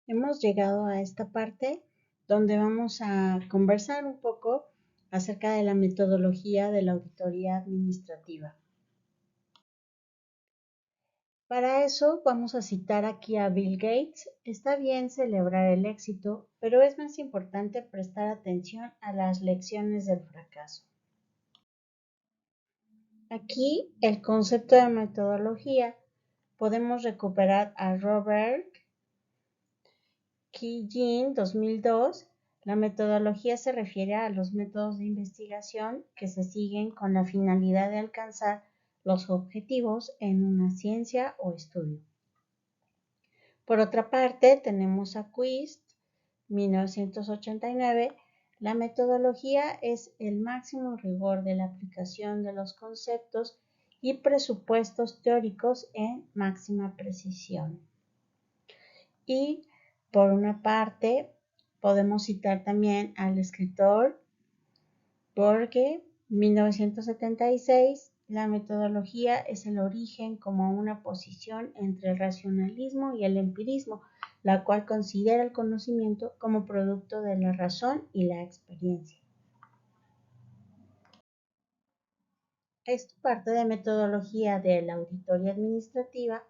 Hemos llegado a esta parte donde vamos a conversar un poco acerca de la metodología de la auditoría administrativa. Para eso vamos a citar aquí a Bill Gates. Está bien celebrar el éxito, pero es más importante prestar atención a las lecciones del fracaso. Aquí el concepto de metodología podemos recuperar a Robert Kiyosaki 2002. La metodología se refiere a los métodos de investigación que se siguen con la finalidad de alcanzar los objetivos en una ciencia o estudio. Por otra parte, tenemos a Quist, 1989. La metodología es el máximo rigor de la aplicación de los conceptos y presupuestos teóricos en máxima precisión. Y por una parte, podemos citar también al escritor Borges, 1976. La metodología es el origen como una posición entre el racionalismo y el empirismo, la cual considera el conocimiento como producto de la razón y la experiencia. Esta parte de metodología de la auditoría administrativa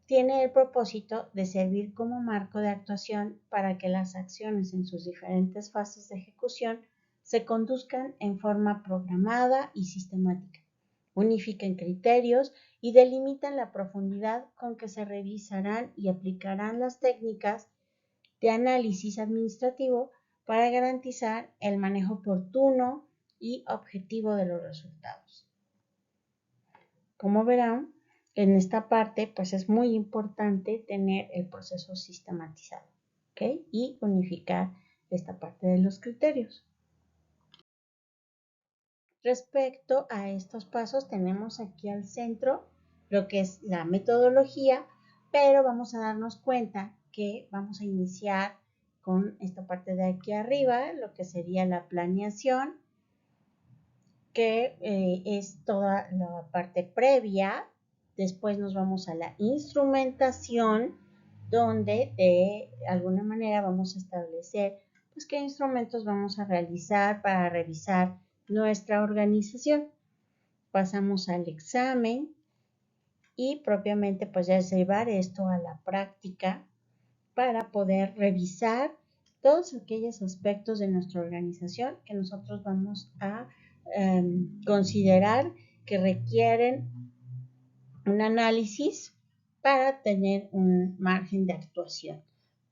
tiene el propósito de servir como marco de actuación para que las acciones en sus diferentes fases de ejecución se conduzcan en forma programada y sistemática, unifiquen criterios y delimitan la profundidad con que se revisarán y aplicarán las técnicas de análisis administrativo para garantizar el manejo oportuno y objetivo de los resultados. Como verán, en esta parte, pues es muy importante tener el proceso sistematizado, ¿ok? Y unificar esta parte de los criterios. Respecto a estos pasos, tenemos aquí al centro lo que es la metodología, pero vamos a darnos cuenta que vamos a iniciar con esta parte de aquí arriba, lo que sería la planeación, que es toda la parte previa. Después nos vamos a la instrumentación, donde de alguna manera vamos a establecer pues, qué instrumentos vamos a realizar para revisar nuestra organización. Pasamos al examen y propiamente pues ya es llevar esto a la práctica para poder revisar todos aquellos aspectos de nuestra organización que nosotros vamos a considerar que requieren un análisis para tener un margen de actuación.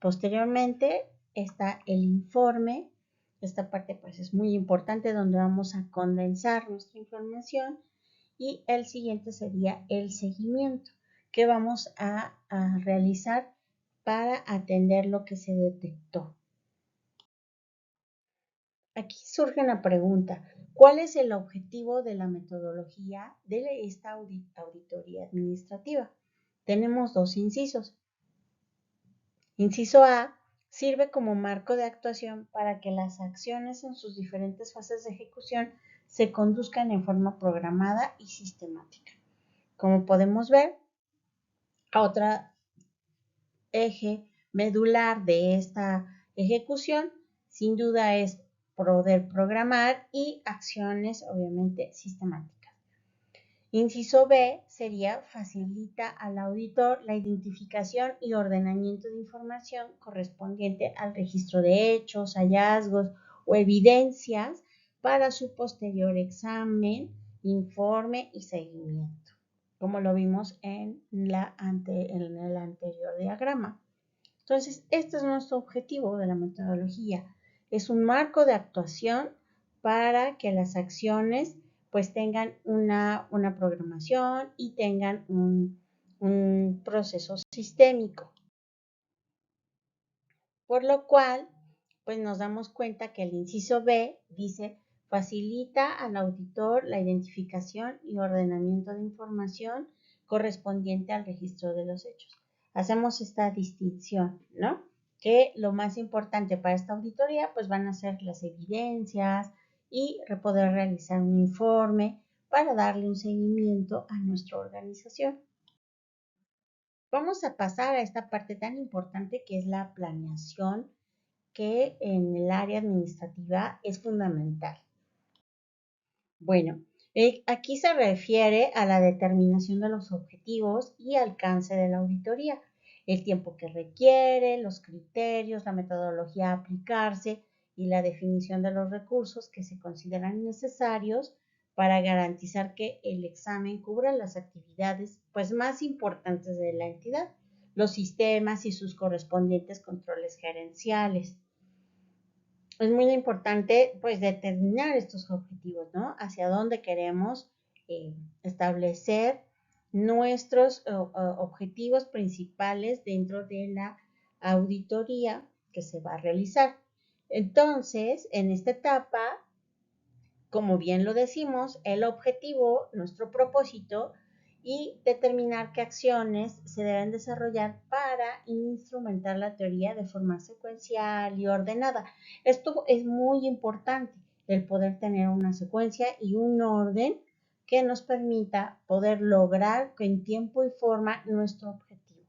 Posteriormente está el informe. Esta parte pues es muy importante donde vamos a condensar nuestra información y el siguiente sería el seguimiento que vamos a realizar para atender lo que se detectó. Aquí surge una pregunta. ¿Cuál es el objetivo de la metodología de esta auditoría administrativa? Tenemos dos incisos. Inciso A, sirve como marco de actuación para que las acciones en sus diferentes fases de ejecución se conduzcan en forma programada y sistemática. Como podemos ver, otro eje medular de esta ejecución sin duda es poder programar y acciones obviamente sistemáticas. Inciso B sería facilita al auditor la identificación y ordenamiento de información correspondiente al registro de hechos, hallazgos o evidencias para su posterior examen, informe y seguimiento, como lo vimos en el anterior diagrama. Entonces, este es nuestro objetivo de la metodología. Es un marco de actuación para que las acciones pues tengan una programación y tengan un proceso sistémico. Por lo cual, pues nos damos cuenta que el inciso B dice facilita al auditor la identificación y ordenamiento de información correspondiente al registro de los hechos. Hacemos esta distinción, ¿no? Que lo más importante para esta auditoría pues van a ser las evidencias y poder realizar un informe para darle un seguimiento a nuestra organización. Vamos a pasar a esta parte tan importante que es la planeación, que en el área administrativa es fundamental. Bueno, aquí se refiere a la determinación de los objetivos y alcance de la auditoría, el tiempo que requiere, los criterios, la metodología a aplicarse y la definición de los recursos que se consideran necesarios para garantizar que el examen cubra las actividades pues, más importantes de la entidad, los sistemas y sus correspondientes controles gerenciales. Es muy importante pues determinar estos objetivos, ¿no? Hacia dónde queremos establecer nuestros objetivos principales dentro de la auditoría que se va a realizar. Entonces, en esta etapa, como bien lo decimos, el objetivo, nuestro propósito y determinar qué acciones se deben desarrollar para instrumentar la teoría de forma secuencial y ordenada. Esto es muy importante, el poder tener una secuencia y un orden que nos permita poder lograr en tiempo y forma nuestro objetivo.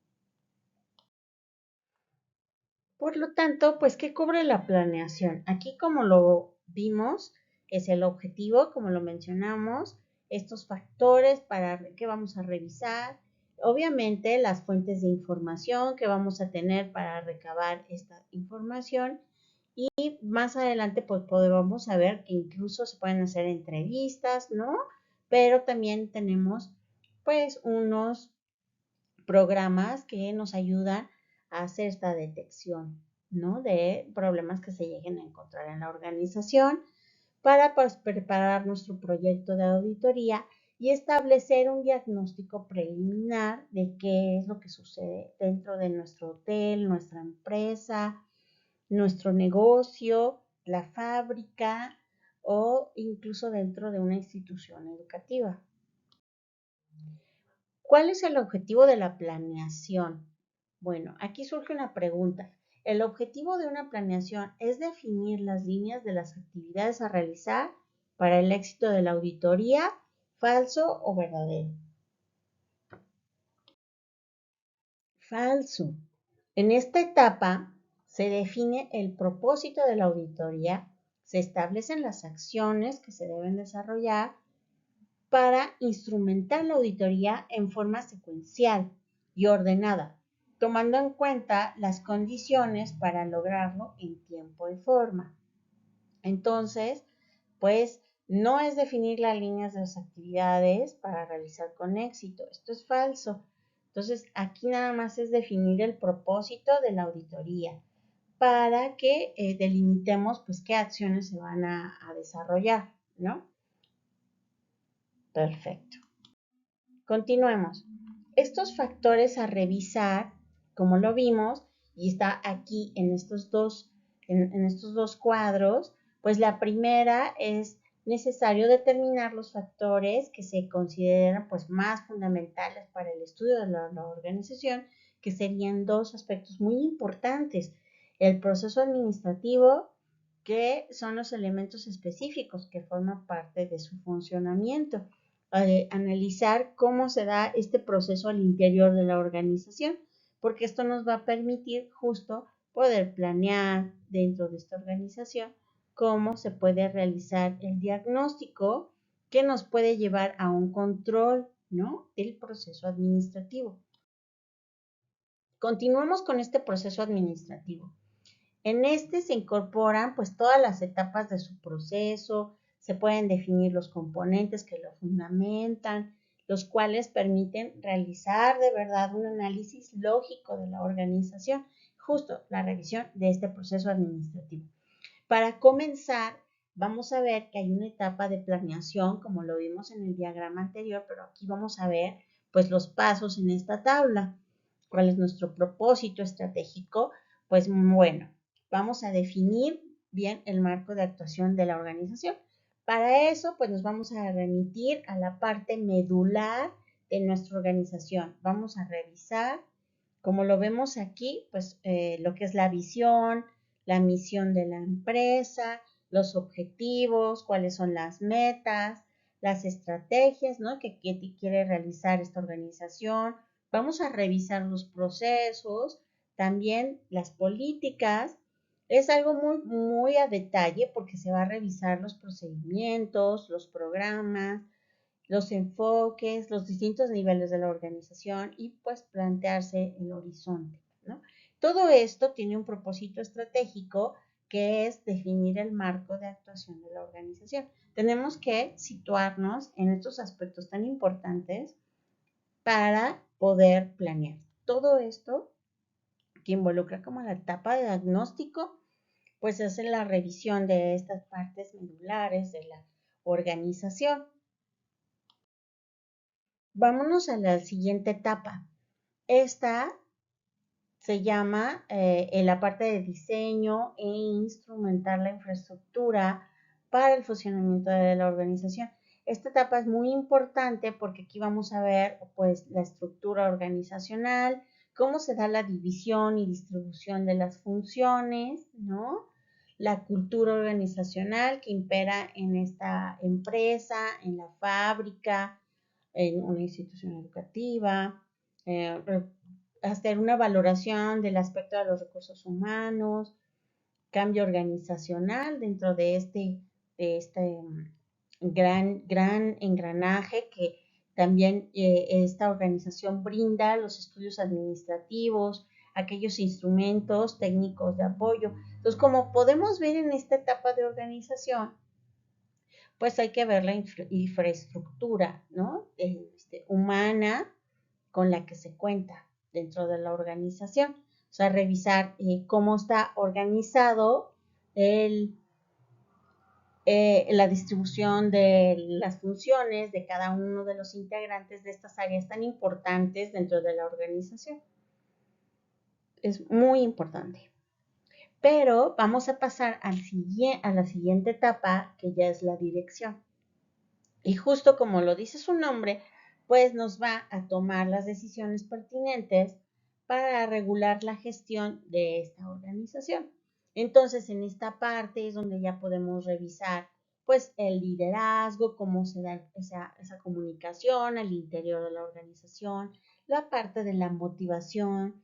Por lo tanto, pues, ¿qué cubre la planeación? Aquí, como lo vimos, es el objetivo, como lo mencionamos, estos factores para que vamos a revisar, obviamente las fuentes de información que vamos a tener para recabar esta información y más adelante pues podemos saber que incluso se pueden hacer entrevistas, ¿no? Pero también tenemos pues unos programas que nos ayudan a hacer esta detección, ¿no? De problemas que se lleguen a encontrar en la organización para pues, preparar nuestro proyecto de auditoría y establecer un diagnóstico preliminar de qué es lo que sucede dentro de nuestro hotel, nuestra empresa, nuestro negocio, la fábrica o incluso dentro de una institución educativa. ¿Cuál es el objetivo de la planeación? Bueno, aquí surge una pregunta. ¿El objetivo de una planeación es definir las líneas de las actividades a realizar para el éxito de la auditoría? ¿Falso o verdadero? Falso. En esta etapa se define el propósito de la auditoría, se establecen las acciones que se deben desarrollar para instrumentar la auditoría en forma secuencial y ordenada, tomando en cuenta las condiciones para lograrlo en tiempo y forma. Entonces, pues no es definir las líneas de las actividades para realizar con éxito. Esto es falso. Entonces, aquí nada más es definir el propósito de la auditoría para que delimitemos pues qué acciones se van a desarrollar, ¿no? Perfecto. Continuemos. Estos factores a revisar, como lo vimos, y está aquí en estos dos cuadros, pues la primera es necesario determinar los factores que se consideran pues más fundamentales para el estudio de la organización, que serían dos aspectos muy importantes. El proceso administrativo, que son los elementos específicos que forman parte de su funcionamiento, analizar cómo se da este proceso al interior de la organización, porque esto nos va a permitir justo poder planear dentro de esta organización cómo se puede realizar el diagnóstico que nos puede llevar a un control, ¿no?, del proceso administrativo. Continuamos con este proceso administrativo. En este se incorporan pues todas las etapas de su proceso, se pueden definir los componentes que lo fundamentan, los cuales permiten realizar de verdad un análisis lógico de la organización, justo la revisión de este proceso administrativo. Para comenzar, vamos a ver que hay una etapa de planeación, como lo vimos en el diagrama anterior, pero aquí vamos a ver pues los pasos en esta tabla. ¿Cuál es nuestro propósito estratégico? Pues bueno, vamos a definir bien el marco de actuación de la organización. Para eso, pues nos vamos a remitir a la parte medular de nuestra organización. Vamos a revisar, como lo vemos aquí, pues lo que es la visión, la misión de la empresa, los objetivos, cuáles son las metas, las estrategias, ¿no?, que quiere realizar esta organización, Vamos a revisar los procesos, también las políticas. Es algo muy a detalle porque se va a revisar los procedimientos, los programas, los enfoques, los distintos niveles de la organización y pues plantearse el horizonte, ¿no? Todo esto tiene un propósito estratégico que es definir el marco de actuación de la organización. Tenemos que situarnos en estos aspectos tan importantes para poder planear. Todo esto que involucra como la etapa de diagnóstico, pues es la revisión de estas partes medulares de la organización. Vámonos a la siguiente etapa. Esta se llama en la parte de diseño e instrumentar la infraestructura para el funcionamiento de la organización. Esta etapa es muy importante porque aquí vamos a ver pues la estructura organizacional, cómo se da la división y distribución de las funciones, ¿no? La cultura organizacional que impera en esta empresa, en la fábrica, en una institución educativa, eh, hacer una valoración del aspecto de los recursos humanos, cambio organizacional dentro de este gran engranaje que también esta organización brinda los estudios administrativos, aquellos instrumentos técnicos de apoyo. Entonces, como podemos ver en esta etapa de organización, pues hay que ver la infraestructura, ¿no? Humana con la que se cuenta dentro de la organización. O sea, revisar cómo está organizado la distribución de las funciones de cada uno de los integrantes de estas áreas tan importantes dentro de la organización. Es muy importante. Pero vamos a pasar a la siguiente etapa, que ya es la dirección. Y justo como lo dice su nombre, pues nos va a tomar las decisiones pertinentes para regular la gestión de esta organización. Entonces, en esta parte es donde ya podemos revisar pues el liderazgo, cómo se da esa comunicación al interior de la organización, la parte de la motivación,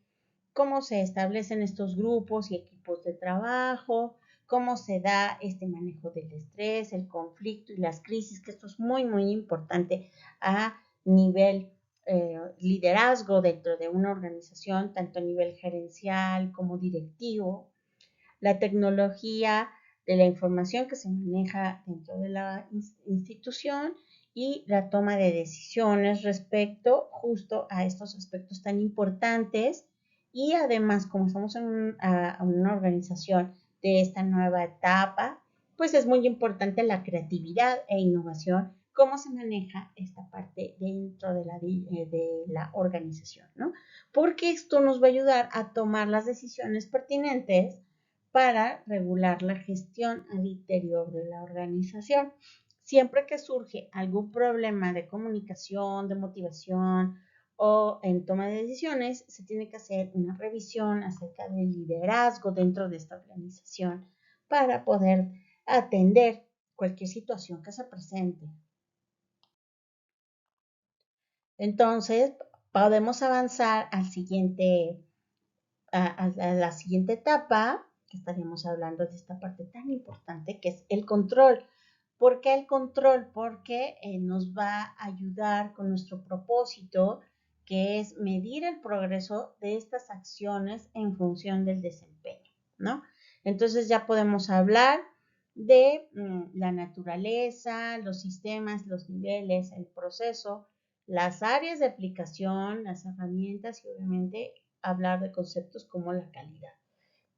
cómo se establecen estos grupos y equipos de trabajo, cómo se da este manejo del estrés, el conflicto y las crisis, que esto es muy importante a nivel liderazgo dentro de una organización, tanto a nivel gerencial como directivo, la tecnología de la información que se maneja dentro de la institución y la toma de decisiones respecto justo a estos aspectos tan importantes y además como estamos en una organización de esta nueva etapa, pues es muy importante la creatividad e innovación, cómo se maneja esta parte dentro de la organización, ¿no? Porque esto nos va a ayudar a tomar las decisiones pertinentes para regular la gestión al interior de la organización. Siempre que surge algún problema de comunicación, de motivación o en toma de decisiones, se tiene que hacer una revisión acerca del liderazgo dentro de esta organización para poder atender cualquier situación que se presente. Entonces, podemos avanzar a la siguiente etapa, que estaríamos hablando de esta parte tan importante que es el control. ¿Por qué el control? Porque nos va a ayudar con nuestro propósito, que es medir el progreso de estas acciones en función del desempeño, ¿no? Entonces ya podemos hablar de la naturaleza, los sistemas, los niveles, el proceso, las áreas de aplicación, las herramientas y obviamente hablar de conceptos como la calidad.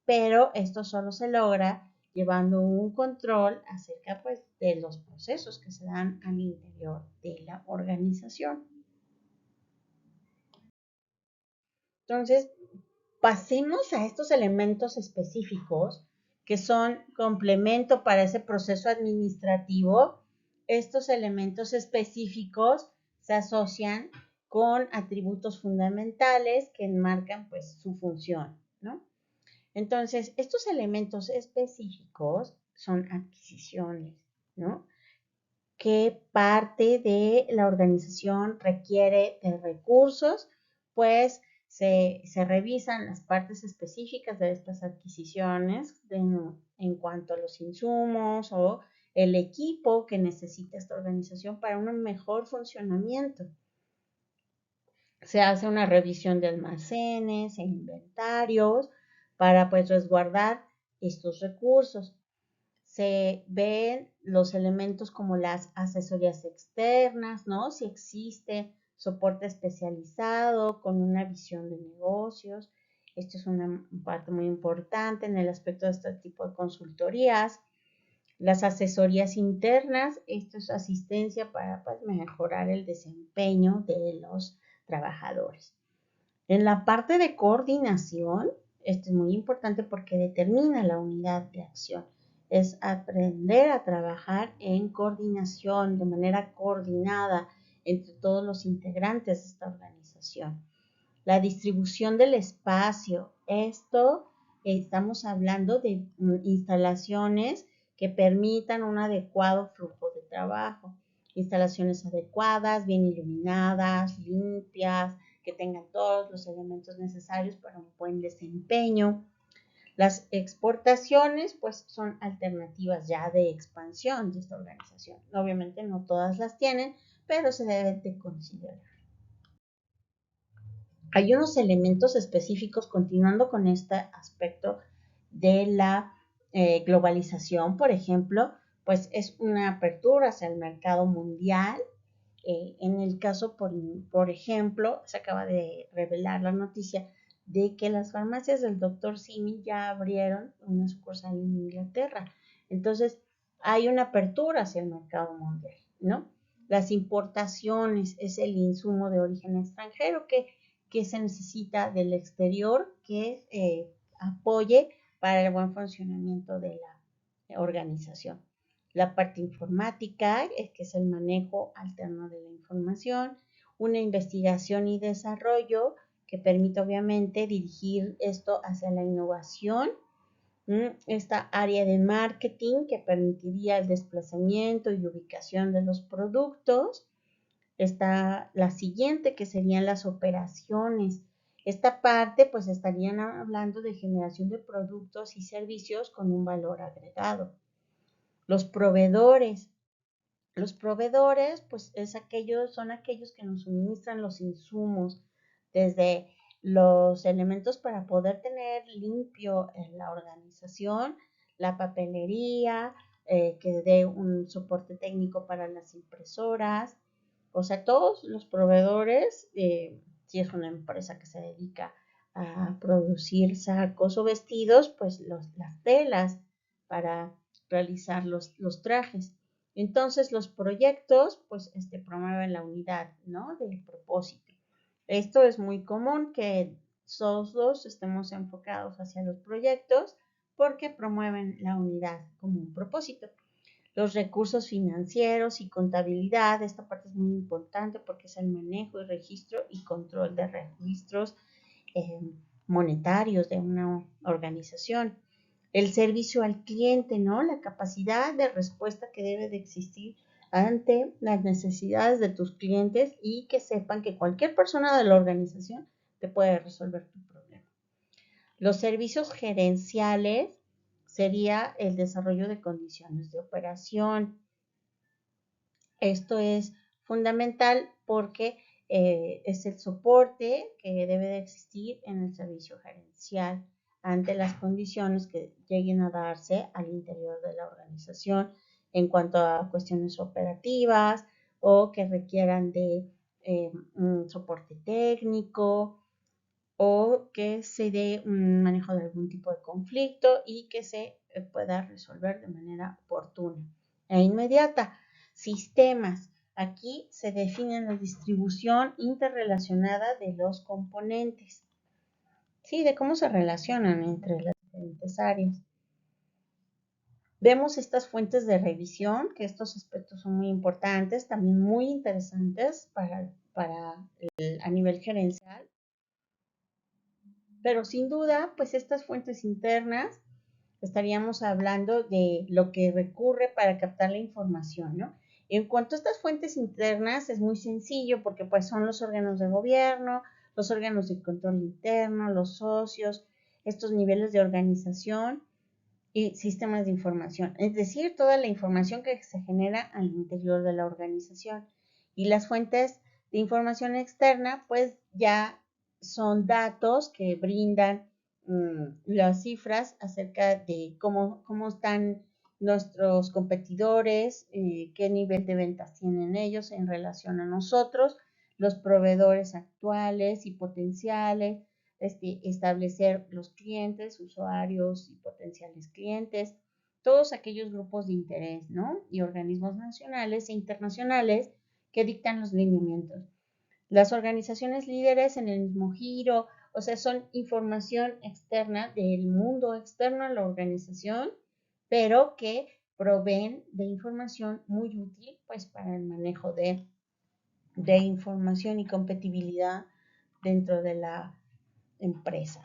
Pero esto solo se logra llevando un control acerca pues de los procesos que se dan al interior de la organización. Entonces, pasemos a estos elementos específicos que son complemento para ese proceso administrativo. Estos elementos específicos se asocian con atributos fundamentales que enmarcan pues su función, ¿no? Entonces, estos elementos específicos son adquisiciones, ¿no? ¿Qué parte de la organización requiere de recursos? pues se revisan las partes específicas de estas adquisiciones en cuanto a los insumos o el equipo que necesita esta organización para un mejor funcionamiento. Se hace una revisión de almacenes e inventarios para pues resguardar estos recursos. Se ven los elementos como las asesorías externas, ¿no? Si existe soporte especializado con una visión de negocios. Esto es una parte muy importante en el aspecto de este tipo de consultorías. Las asesorías internas, esto es asistencia para pues, mejorar el desempeño de los trabajadores. En la parte de coordinación, esto es muy importante porque determina la unidad de acción. Es aprender a trabajar en coordinación, de manera coordinada entre todos los integrantes de esta organización. La distribución del espacio. Esto estamos hablando de instalaciones que permitan un adecuado flujo de trabajo. Instalaciones adecuadas, bien iluminadas, limpias, que tengan todos los elementos necesarios para un buen desempeño. Las exportaciones, pues, son alternativas ya de expansión de esta organización. Obviamente no todas las tienen, pero se deben de considerar. Hay unos elementos específicos, continuando con este aspecto de la globalización, por ejemplo, pues es una apertura hacia el mercado mundial. En el caso, por ejemplo, se acaba de revelar la noticia de que las farmacias del Dr. Simi ya abrieron una sucursal en Inglaterra. Entonces, hay una apertura hacia el mercado mundial, ¿no? Las importaciones es el insumo de origen extranjero que se necesita del exterior que apoye para el buen funcionamiento de la organización. La parte informática, que es el manejo alterno de la información, una investigación y desarrollo que permite obviamente dirigir esto hacia la innovación, esta área de marketing que permitiría el desplazamiento y ubicación de los productos. Está la siguiente, que serían las operaciones. Esta parte, pues estarían hablando de generación de productos y servicios con un valor agregado. Los proveedores. Los proveedores, pues son aquellos que nos suministran los insumos, desde los elementos para poder tener limpio la organización, la papelería, que dé un soporte técnico para las impresoras. O sea, todos los proveedores, si es una empresa que se dedica a producir sacos o vestidos, pues las telas para realizar los trajes. Entonces, los proyectos, pues, promueven la unidad, ¿no? Del propósito. Esto es muy común que todos estemos enfocados hacia los proyectos porque promueven la unidad como un propósito. Los recursos financieros y contabilidad, esta parte es muy importante porque es el manejo y registro y control de registros monetarios de una organización. El servicio al cliente, ¿no? La capacidad de respuesta que debe de existir ante las necesidades de tus clientes y que sepan que cualquier persona de la organización te puede resolver tu problema. Los servicios gerenciales sería el desarrollo de condiciones de operación. Esto es fundamental porque es el soporte que debe de existir en el servicio gerencial ante las condiciones que lleguen a darse al interior de la organización en cuanto a cuestiones operativas o que requieran de un soporte técnico o que se dé un manejo de algún tipo de conflicto y que se pueda resolver de manera oportuna e inmediata. Sistemas. Aquí se define la distribución interrelacionada de los componentes. Sí, de cómo se relacionan entre las diferentes áreas. Vemos estas fuentes de revisión, que estos aspectos son muy importantes, también muy interesantes a nivel gerencial. Pero sin duda, pues estas fuentes internas, estaríamos hablando de lo que recurre para captar la información, ¿no? En cuanto a estas fuentes internas, es muy sencillo porque pues son los órganos de gobierno, los órganos de control interno, los socios, estos niveles de organización y sistemas de información, es decir, toda la información que se genera al interior de la organización. Y las fuentes de información externa, pues ya son datos que brindan las cifras acerca de cómo están nuestros competidores, qué nivel de ventas tienen ellos en relación a nosotros, los proveedores actuales y potenciales, establecer los clientes, usuarios y potenciales clientes, todos aquellos grupos de interés, ¿no? Y organismos nacionales e internacionales que dictan los lineamientos. Las organizaciones líderes en el mismo giro, o sea, son información externa del mundo externo a la organización, pero que proveen de información muy útil, pues, para el manejo de información y competitividad dentro de la empresa.